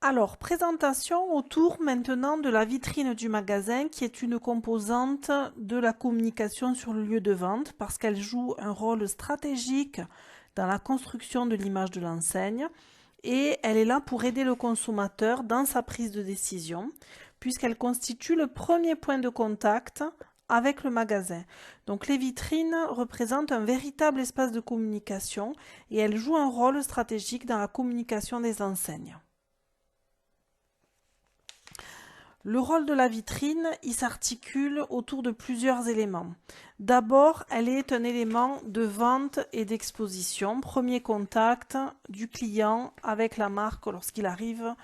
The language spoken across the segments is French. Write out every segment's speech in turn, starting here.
Alors, présentation autour maintenant de la vitrine du magasin qui est une composante de la communication sur le lieu de vente parce qu'elle joue un rôle stratégique dans la construction de l'image de l'enseigne et elle est là pour aider le consommateur dans sa prise de décision puisqu'elle constitue le premier point de contact avec le magasin. Donc les vitrines représentent un véritable espace de communication et elles jouent un rôle stratégique dans la communication des enseignes. Le rôle de la vitrine, il s'articule autour de plusieurs éléments. D'abord, elle est un élément de vente et d'exposition, premier contact du client avec la marque lorsqu'il arrive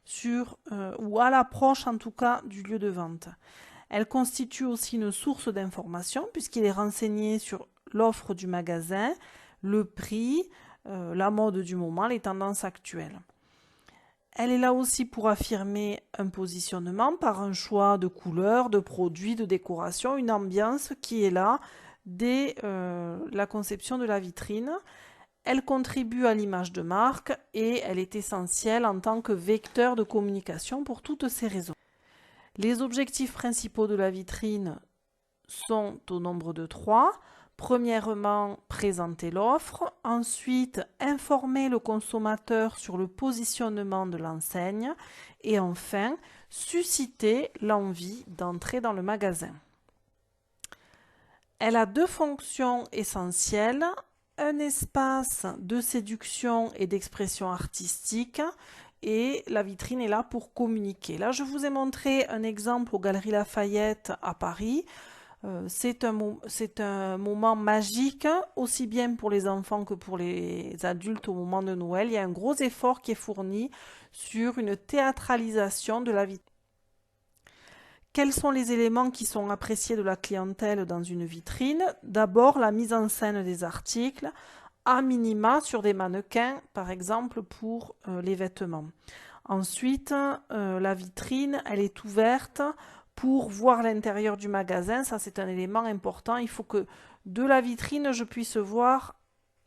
sur ou à l'approche en tout cas du lieu de vente. Elle constitue aussi une source d'information puisqu'il est renseigné sur l'offre du magasin, le prix, la mode du moment, les tendances actuelles. Elle est là aussi pour affirmer un positionnement par un choix de couleurs, de produits, de décoration, une ambiance qui est là dès la conception de la vitrine. Elle contribue à l'image de marque et elle est essentielle en tant que vecteur de communication pour toutes ces raisons. Les objectifs principaux de la vitrine sont au nombre de 3. Premièrement, présenter l'offre. Ensuite, informer le consommateur sur le positionnement de l'enseigne. Et enfin, susciter l'envie d'entrer dans le magasin. Elle a deux fonctions essentielles. Un espace de séduction et d'expression artistique. Et la vitrine est là pour communiquer. Là, je vous ai montré un exemple aux Galeries Lafayette à Paris. C'est un moment magique, aussi bien pour les enfants que pour les adultes au moment de Noël. Il y a un gros effort qui est fourni sur une théâtralisation de la vitrine. Quels sont les éléments qui sont appréciés de la clientèle dans une vitrine? D'abord, la mise en scène des articles, à minima sur des mannequins, par exemple pour les vêtements. Ensuite, la vitrine, elle est ouverte pour voir l'intérieur du magasin. Ça, c'est un élément important. Il faut que de la vitrine, je puisse voir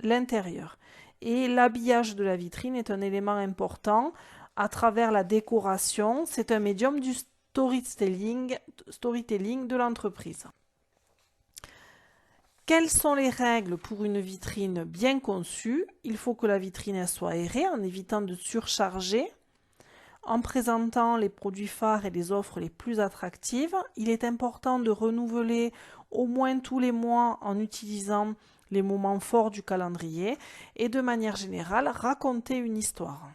l'intérieur. Et l'habillage de la vitrine est un élément important à travers la décoration. C'est un médium du storytelling de l'entreprise. Quelles sont les règles pour une vitrine bien conçue? Il faut que la vitrine soit aérée en évitant de surcharger. En présentant les produits phares et les offres les plus attractives, il est important de renouveler au moins tous les mois en utilisant les moments forts du calendrier et de manière générale raconter une histoire.